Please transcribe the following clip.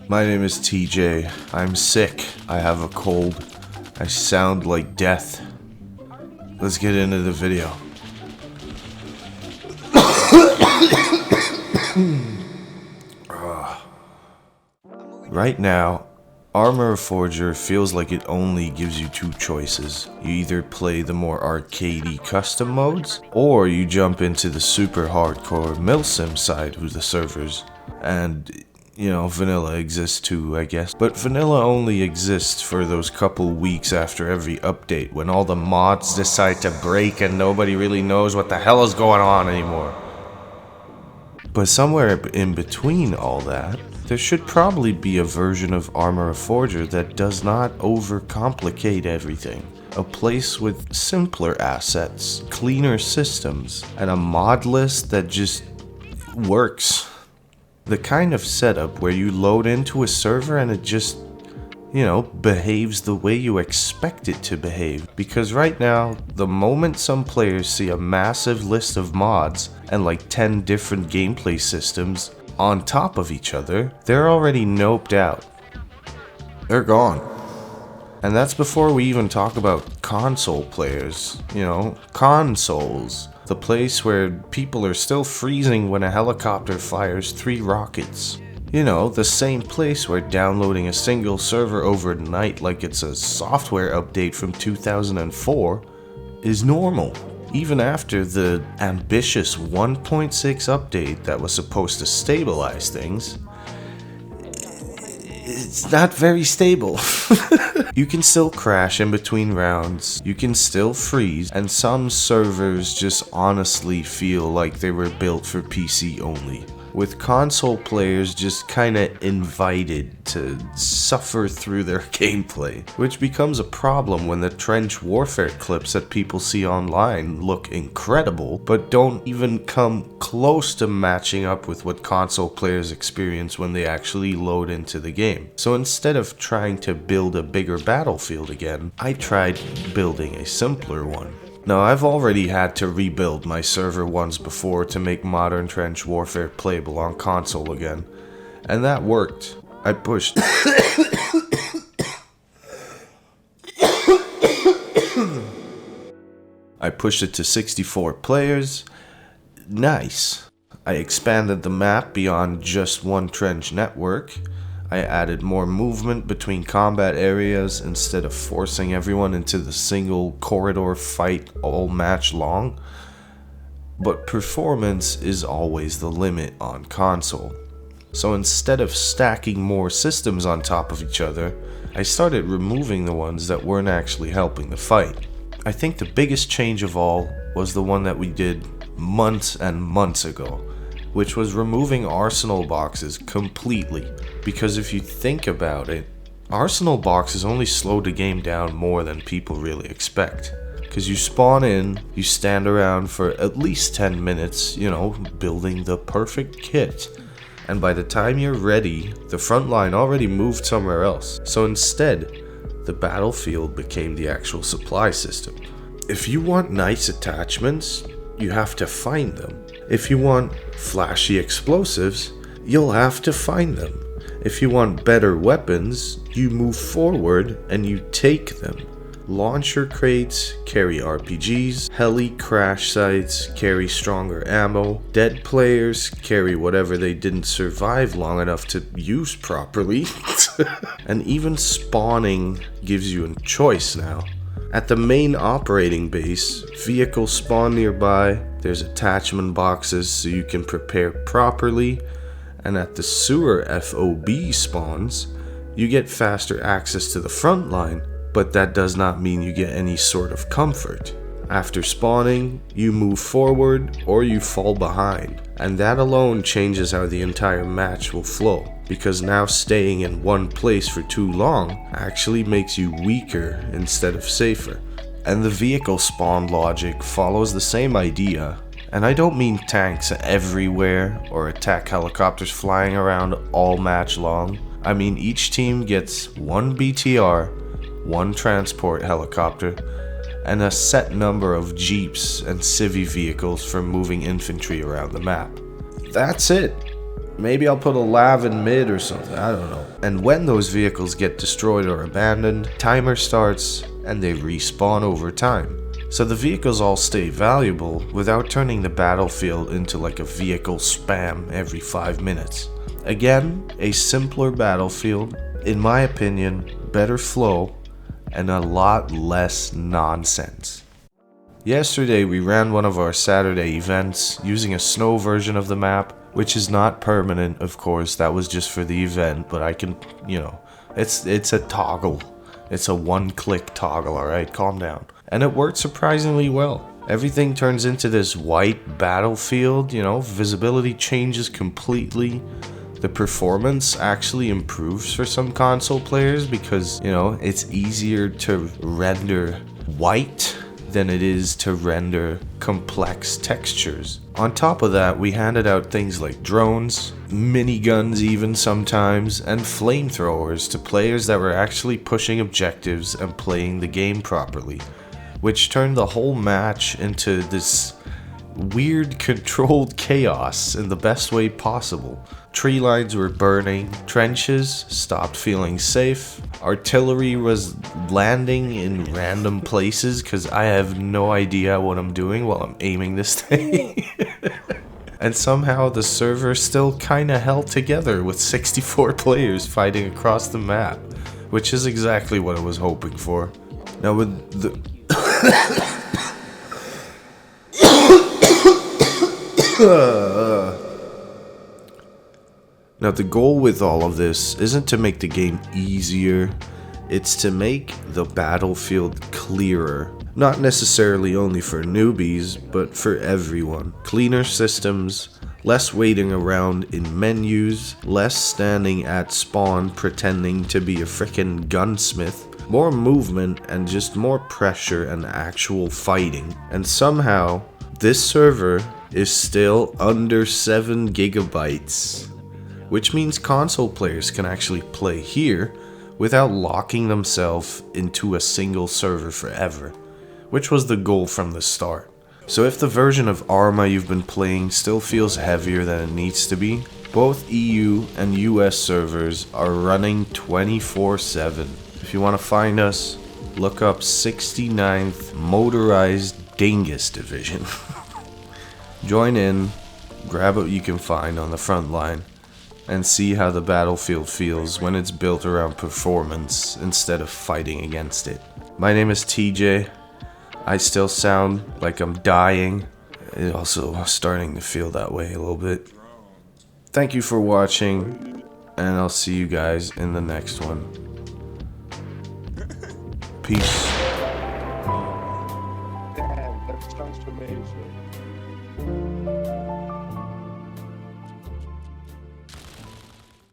My name is TJ. I'm sick. I have a cold. I sound like death. Let's get into the video. Right now, Arma Reforger feels like it only gives you two choices. You either play the more arcadey custom modes, or you jump into the super hardcore milsim side of the servers. And, you know, vanilla exists too, I guess. But vanilla only exists for those couple weeks after every update, when all the mods decide to break and nobody really knows what the hell is going on anymore. But somewhere in between all that, there should probably be a version of Arma Reforger that does not overcomplicate everything. A place with simpler assets, cleaner systems, and a mod list that just works. The kind of setup where you load into a server and it just, behaves the way you expect it to behave. Because right now, the moment some players see a massive list of mods and like 10 different gameplay systems on top of each other, they're already noped out. They're gone. And that's before we even talk about console players, consoles. The place where people are still freezing when a helicopter fires 3 rockets. The same place where downloading a single server overnight like it's a software update from 2004 is normal. Even after the ambitious 1.6 update that was supposed to stabilize things, it's not very stable. You can still crash in between rounds, you can still freeze, and some servers just honestly feel like they were built for PC only. With console players just kinda invited to suffer through their gameplay, which becomes a problem when the trench warfare clips that people see online look incredible, but don't even come close to matching up with what console players experience when they actually load into the game. So instead of trying to build a bigger battlefield again, I tried building a simpler one. Now, I've already had to rebuild my server once before to make modern trench warfare playable on console again, and that worked. I pushed it to 64 players. Nice. I expanded the map beyond just one trench network. I added more movement between combat areas instead of forcing everyone into the single corridor fight all match long. But performance is always the limit on console. So instead of stacking more systems on top of each other, I started removing the ones that weren't actually helping the fight. I think the biggest change of all was the one that we did months and months ago, which was removing arsenal boxes completely. Because if you think about it, arsenal boxes only slow the game down more than people really expect. Because you spawn in, you stand around for at least 10 minutes, building the perfect kit. And by the time you're ready, the front line already moved somewhere else. So instead, the battlefield became the actual supply system. If you want nice attachments, you have to find them. If you want flashy explosives, you'll have to find them. If you want better weapons, you move forward and you take them. Launcher crates carry RPGs, heli crash sites carry stronger ammo, dead players carry whatever they didn't survive long enough to use properly, and even spawning gives you a choice now. At the main operating base, vehicles spawn nearby, there's attachment boxes so you can prepare properly, and at the sewer FOB spawns, you get faster access to the front line, but that does not mean you get any sort of comfort. After spawning, you move forward or you fall behind, and that alone changes how the entire match will flow, because now staying in one place for too long actually makes you weaker instead of safer. And the vehicle spawn logic follows the same idea, and I don't mean tanks everywhere or attack helicopters flying around all match long. I mean each team gets one BTR, one transport helicopter, and a set number of jeeps and civvy vehicles for moving infantry around the map. That's it. Maybe I'll put a lav in mid or something, I don't know. And when those vehicles get destroyed or abandoned, timer starts and they respawn over time. So the vehicles all stay valuable without turning the battlefield into like a vehicle spam every 5 minutes. Again, a simpler battlefield, in my opinion, better flow, and a lot less nonsense. Yesterday we ran one of our Saturday events using a snow version of the map, which is not permanent, of course. That was just for the event, but I can, you know, it's a toggle. It's a one-click toggle, alright? Calm down. And it worked surprisingly well. Everything turns into this white battlefield, you know, visibility changes completely. The performance actually improves for some console players because, you know, it's easier to render white than it is to render complex textures. On top of that, we handed out things like drones, miniguns even sometimes, and flamethrowers to players that were actually pushing objectives and playing the game properly, which turned the whole match into this weird controlled chaos in the best way possible. Tree lines were burning, trenches stopped feeling safe, artillery was landing in random places because I have no idea what I'm doing while I'm aiming this thing. And somehow the server still kinda held together with 64 players fighting across the map, which is exactly what I was hoping for. Now with the Now the goal with all of this isn't to make the game easier, it's to make the battlefield clearer. Not necessarily only for newbies, but for everyone. Cleaner systems, less waiting around in menus, less standing at spawn pretending to be a frickin' gunsmith, more movement and just more pressure and actual fighting. And somehow, this server is still under 7 gigabytes. Which means console players can actually play here without locking themselves into a single server forever, which was the goal from the start. So if the version of Arma you've been playing still feels heavier than it needs to be, both EU and US servers are running 24/7. If you want to find us, look up 69th Motorized Dingus Division. Join in, grab what you can find on the front line, and see how the battlefield feels when it's built around performance instead of fighting against it. My name is TJ. I still sound like I'm dying. It's also starting to feel that way a little bit. Thank you for watching, and I'll see you guys in the next one. Peace. Damn, that's transformation.